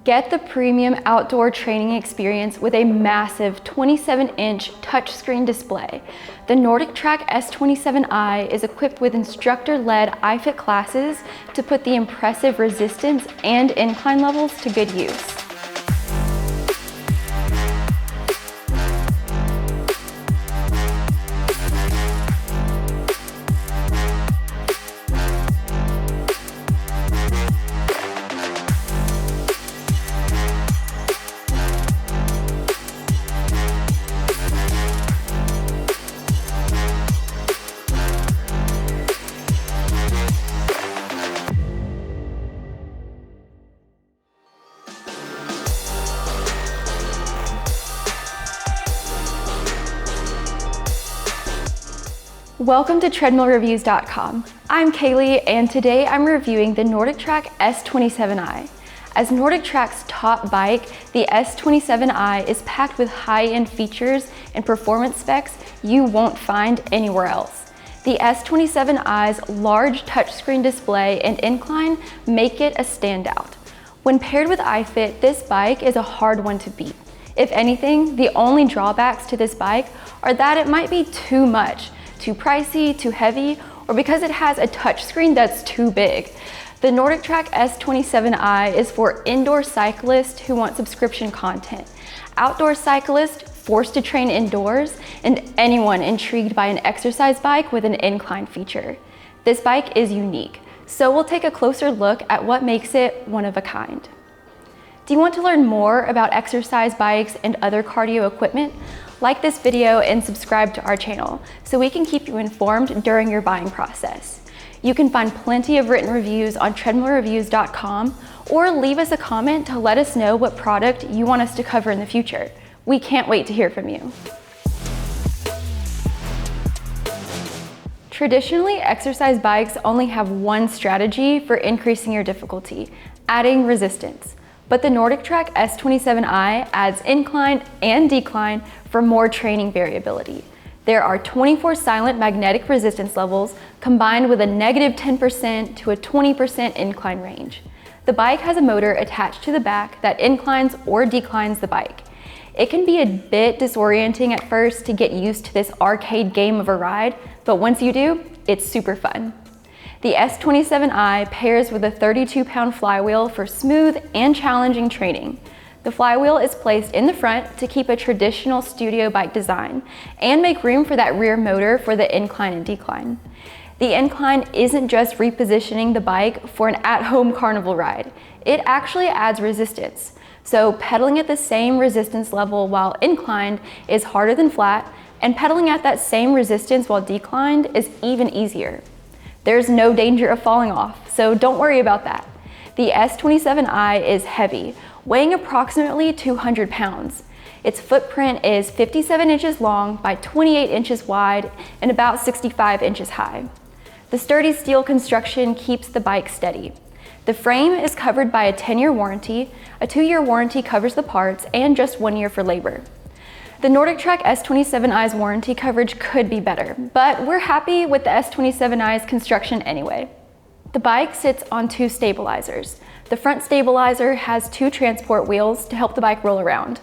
Get the premium outdoor training experience with a massive 27-inch touchscreen display. The NordicTrack S27i is equipped with instructor-led iFIT classes to put the impressive resistance and incline levels to good use. Welcome to treadmillreviews.com. I'm Kaylee, and today I'm reviewing the NordicTrack S27i. As NordicTrack's top bike, the S27i is packed with high-end features and performance specs you won't find anywhere else. The S27i's large touchscreen display and incline make it a standout. When paired with iFIT, this bike is a hard one to beat. If anything, the only drawbacks to this bike are that it might be too much, too pricey, too heavy, or because it has a touchscreen that's too big. The NordicTrack S27i is for indoor cyclists who want subscription content, outdoor cyclists forced to train indoors, and anyone intrigued by an exercise bike with an incline feature. This bike is unique, so we'll take a closer look at what makes it one of a kind. Do you want to learn more about exercise bikes and other cardio equipment? Like this video and subscribe to our channel so we can keep you informed during your buying process. You can find plenty of written reviews on treadmillreviews.com or leave us a comment to let us know what product you want us to cover in the future. We can't wait to hear from you. Traditionally, exercise bikes only have one strategy for increasing your difficulty: adding resistance. But the NordicTrack S27i adds incline and decline for more training variability. There are 24 silent magnetic resistance levels combined with a -10% to a 20% incline range. The bike has a motor attached to the back that inclines or declines the bike. It can be a bit disorienting at first to get used to this arcade game of a ride, but once you do, it's super fun. The S27i pairs with a 32-pound flywheel for smooth and challenging training. The flywheel is placed in the front to keep a traditional studio bike design and make room for that rear motor for the incline and decline. The incline isn't just repositioning the bike for an at-home carnival ride. It actually adds resistance. So pedaling at the same resistance level while inclined is harder than flat, and pedaling at that same resistance while declined is even easier. There's no danger of falling off, so don't worry about that. The S27i is heavy, weighing approximately 200 pounds. Its footprint is 57 inches long by 28 inches wide and about 65 inches high. The sturdy steel construction keeps the bike steady. The frame is covered by a 10-year warranty, a 2-year warranty covers the parts, and just 1 year for labor. The NordicTrack S27i's warranty coverage could be better, but we're happy with the S27i's construction anyway. The bike sits on 2 stabilizers. The front stabilizer has 2 transport wheels to help the bike roll around.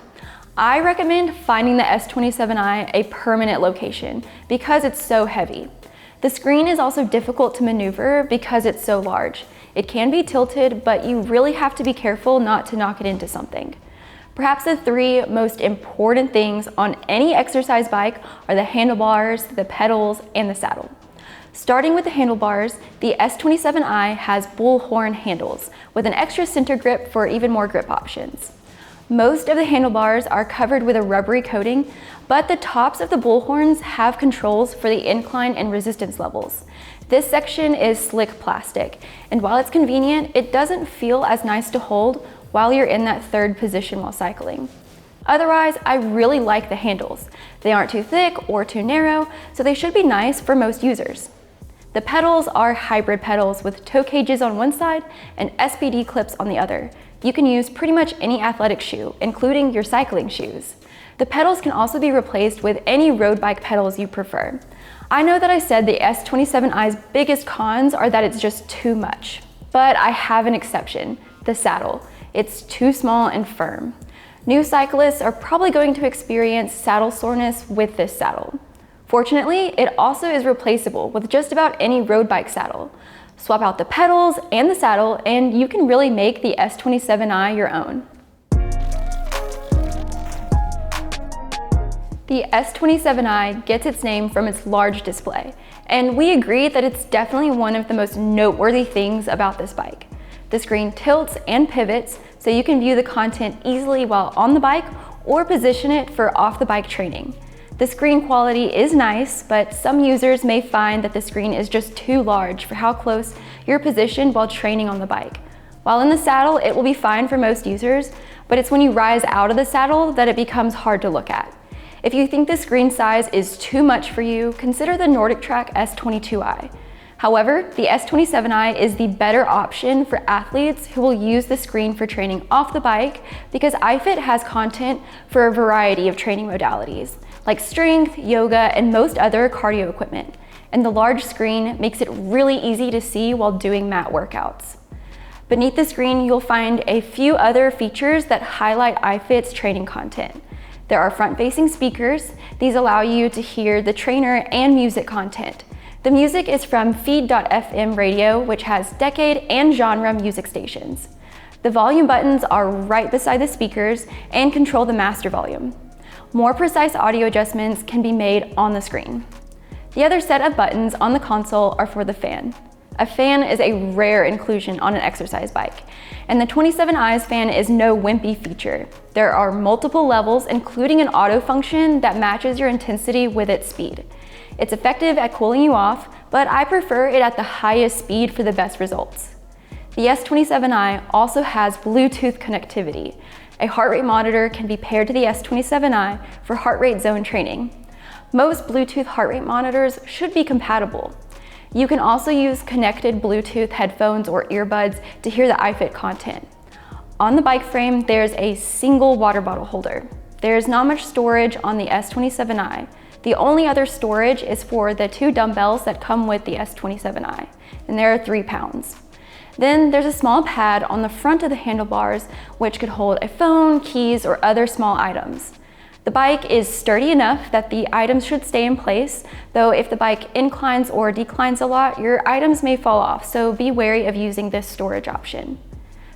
I recommend finding the S27i a permanent location because it's so heavy. The screen is also difficult to maneuver because it's so large. It can be tilted, but you really have to be careful not to knock it into something. Perhaps the 3 most important things on any exercise bike are the handlebars, the pedals, and the saddle. Starting with the handlebars, the S27i has bullhorn handles with an extra center grip for even more grip options. Most of the handlebars are covered with a rubbery coating, but the tops of the bullhorns have controls for the incline and resistance levels. This section is slick plastic, and while it's convenient, it doesn't feel as nice to hold while you're in that 3rd position while cycling. Otherwise, I really like the handles. They aren't too thick or too narrow, so they should be nice for most users. The pedals are hybrid pedals with toe cages on one side and SPD clips on the other. You can use pretty much any athletic shoe, including your cycling shoes. The pedals can also be replaced with any road bike pedals you prefer. I know that I said the S27i's biggest cons are that it's just too much, but I have an exception: the saddle. It's too small and firm. New cyclists are probably going to experience saddle soreness with this saddle. Fortunately, it also is replaceable with just about any road bike saddle. Swap out the pedals and the saddle, and you can really make the S27i your own. The S27i gets its name from its large display, and we agree that it's definitely one of the most noteworthy things about this bike. The screen tilts and pivots so you can view the content easily while on the bike or position it for off-the-bike training. The screen quality is nice, but some users may find that the screen is just too large for how close you're positioned while training on the bike. While in the saddle, it will be fine for most users, but it's when you rise out of the saddle that it becomes hard to look at. If you think the screen size is too much for you, consider the NordicTrack S22i. However, the S27i is the better option for athletes who will use the screen for training off the bike because iFIT has content for a variety of training modalities, like strength, yoga, and most other cardio equipment. And the large screen makes it really easy to see while doing mat workouts. Beneath the screen, you'll find a few other features that highlight iFIT's training content. There are front-facing speakers. These allow you to hear the trainer and music content. The music is from Feed.fm radio, which has decade and genre music stations. The volume buttons are right beside the speakers and control the master volume. More precise audio adjustments can be made on the screen. The other set of buttons on the console are for the fan. A fan is a rare inclusion on an exercise bike, and the 27i's fan is no wimpy feature. There are multiple levels, including an auto function that matches your intensity with its speed. It's effective at cooling you off, but I prefer it at the highest speed for the best results. The S27i also has Bluetooth connectivity. A heart rate monitor can be paired to the S27i for heart rate zone training. Most Bluetooth heart rate monitors should be compatible. You can also use connected Bluetooth headphones or earbuds to hear the iFIT content. On the bike frame, there's a single water bottle holder. There's not much storage on the S27i. The only other storage is for the 2 dumbbells that come with the S27i, and they're 3 pounds. Then there's a small pad on the front of the handlebars which could hold a phone, keys, or other small items. The bike is sturdy enough that the items should stay in place, though if the bike inclines or declines a lot, your items may fall off, so be wary of using this storage option.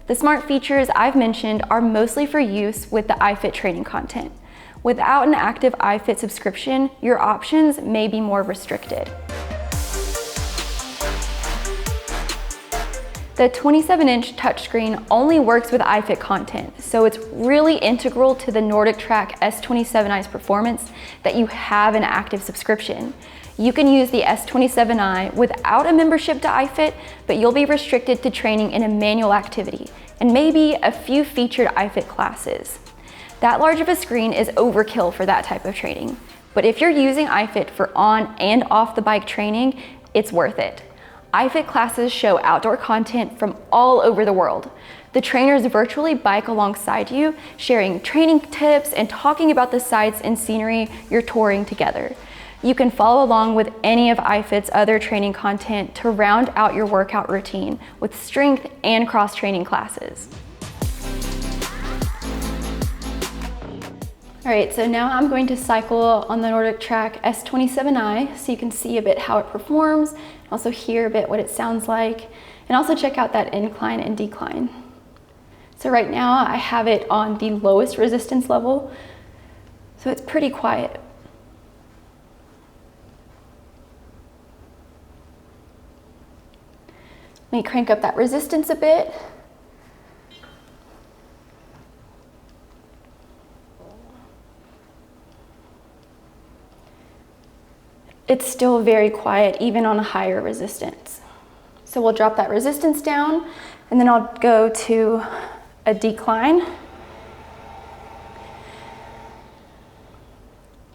The smart features I've mentioned are mostly for use with the iFIT training content. Without an active iFIT subscription, your options may be more restricted. The 27-inch touchscreen only works with iFIT content, so it's really integral to the NordicTrack S27i's performance that you have an active subscription. You can use the S27i without a membership to iFIT, but you'll be restricted to training in a manual activity and maybe a few featured iFIT classes. That large of a screen is overkill for that type of training, but if you're using iFIT for on and off the bike training, it's worth it. iFIT classes show outdoor content from all over the world. The trainers virtually bike alongside you, sharing training tips and talking about the sights and scenery you're touring together. You can follow along with any of iFIT's other training content to round out your workout routine with strength and cross-training classes. All right, so now I'm going to cycle on the NordicTrack S27i so you can see a bit how it performs, also hear a bit what it sounds like, and also check out that incline and decline. So right now I have it on the lowest resistance level, so it's pretty quiet. Let me crank up that resistance a bit. It's still very quiet, even on a higher resistance. So we'll drop that resistance down, and then I'll go to a decline.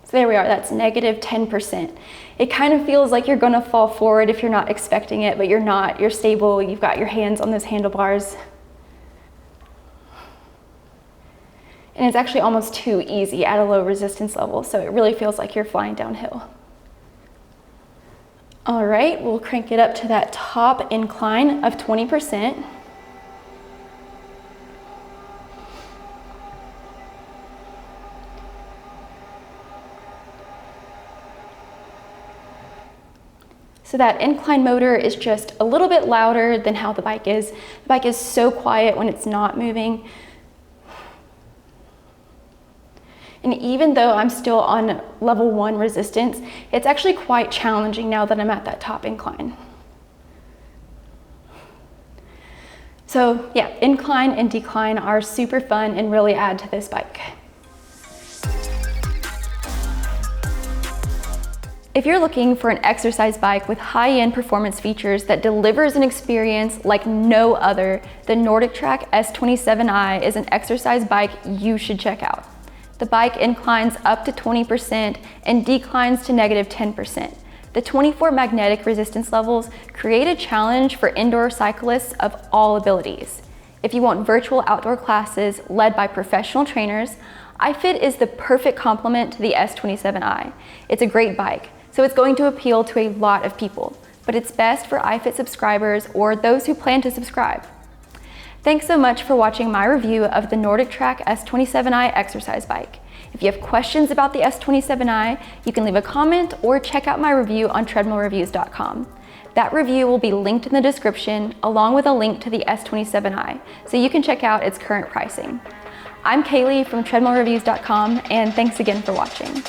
So there we are, that's negative 10%. It kind of feels like you're gonna fall forward if you're not expecting it, but you're not, you're stable, you've got your hands on those handlebars. And it's actually almost too easy at a low resistance level, so it really feels like you're flying downhill. All right, we'll crank it up to that top incline of 20%. So that incline motor is just a little bit louder than how the bike is. The bike is so quiet when it's not moving. And even though I'm still on level 1 resistance, it's actually quite challenging now that I'm at that top incline. So yeah, incline and decline are super fun and really add to this bike. If you're looking for an exercise bike with high-end performance features that delivers an experience like no other, the NordicTrack S27i is an exercise bike you should check out. The bike inclines up to 20% and declines to -10%. The 24 magnetic resistance levels create a challenge for indoor cyclists of all abilities. If you want virtual outdoor classes led by professional trainers, iFIT is the perfect complement to the S27i. It's a great bike, so it's going to appeal to a lot of people, but it's best for iFIT subscribers or those who plan to subscribe. Thanks so much for watching my review of the NordicTrack S27i exercise bike. If you have questions about the S27i, you can leave a comment or check out my review on treadmillreviews.com. That review will be linked in the description along with a link to the S27i, so you can check out its current pricing. I'm Kaylee from treadmillreviews.com, and thanks again for watching.